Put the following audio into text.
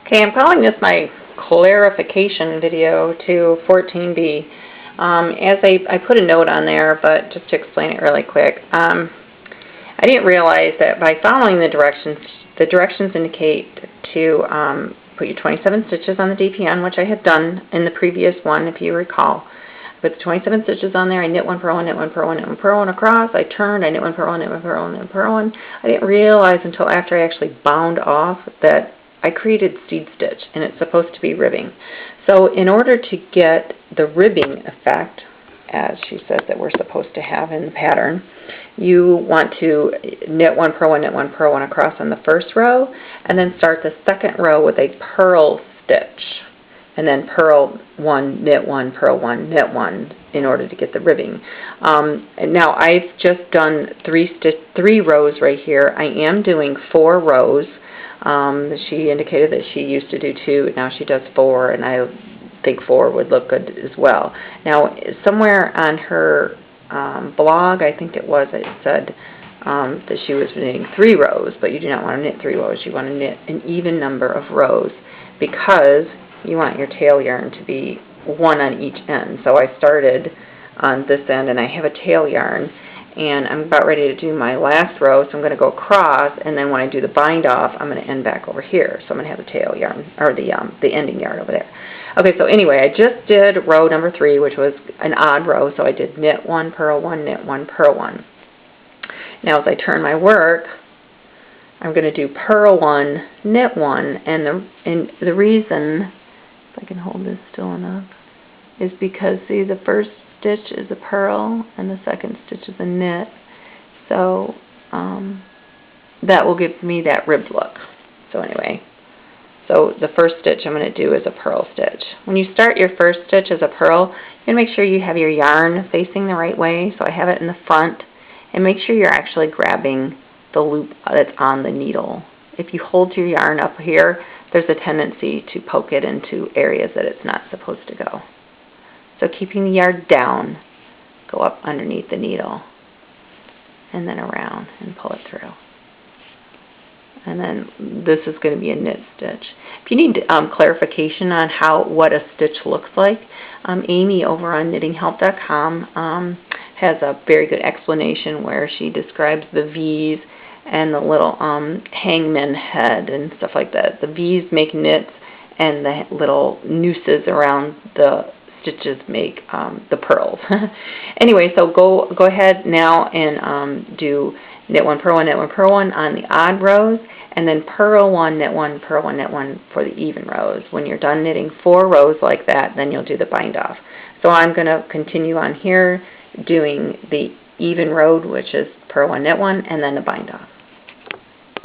Okay, I'm calling this my clarification video to 14B. As I put a note on there, but just to explain it really quick, I didn't realize that by following the directions indicate to put your 27 stitches on the DPN, which I had done in the previous one, if you recall. I put the 27 stitches on there, I knit one, purl one, knit one, purl one, knit one, purl one across, I turned, I knit one, purl one, knit one, purl one, knit one, purl one. I didn't realize until after I actually bound off that I created seed stitch, and it's supposed to be ribbing. So in order to get the ribbing effect, as she says that we're supposed to have in the pattern, you want to knit one, purl one, knit one, purl one across on the first row, and then start the second row with a purl stitch, and then purl one, knit one, purl one, knit one, in order to get the ribbing. And now I've just done three rows right here. I am doing 4 rows. She indicated that she used to do 2, now she does 4, and I think 4 would look good as well. Now, somewhere on her blog, I think it said that she was knitting 3 rows, but you do not want to knit 3 rows. You want to knit an even number of rows because you want your tail yarn to be 1 on each end. So I started on this end, and I have a tail yarn, and I'm about ready to do my last row, so I'm going to go across, and then when I do the bind off, I'm going to end back over here. So I'm going to have the tail yarn, or the ending yarn over there. Okay, so anyway, I just did row number 3, which was an odd row, so I did knit 1, purl 1, knit 1, purl 1. Now as I turn my work, I'm going to do purl 1, knit 1, and the reason, if I can hold this still enough, is because, see, the first stitch is a purl and the second stitch is a knit, so that will give me that ribbed look. So anyway, so the first stitch I'm going to do is a purl stitch. When you start your first stitch as a purl, you make sure you have your yarn facing the right way, so I have it in the front, and make sure you're actually grabbing the loop that's on the needle. If you hold your yarn up here, there's a tendency to poke it into areas that it's not supposed to go. So keeping the yarn down, go up underneath the needle, and then around and pull it through. And then this is going to be a knit stitch. If you need clarification on what a stitch looks like, Amy over on knittinghelp.com has a very good explanation where she describes the V's and the little hangman head and stuff like that. The V's make knits, and the little nooses around the stitches make the purls. Anyway, so go ahead now and do knit 1, purl 1, knit 1, purl 1 on the odd rows, and then purl 1, knit 1, purl 1, knit 1 for the even rows. When you're done knitting 4 rows like that, then you'll do the bind off. So I'm going to continue on here doing the even row, which is purl 1, knit 1, and then the bind off.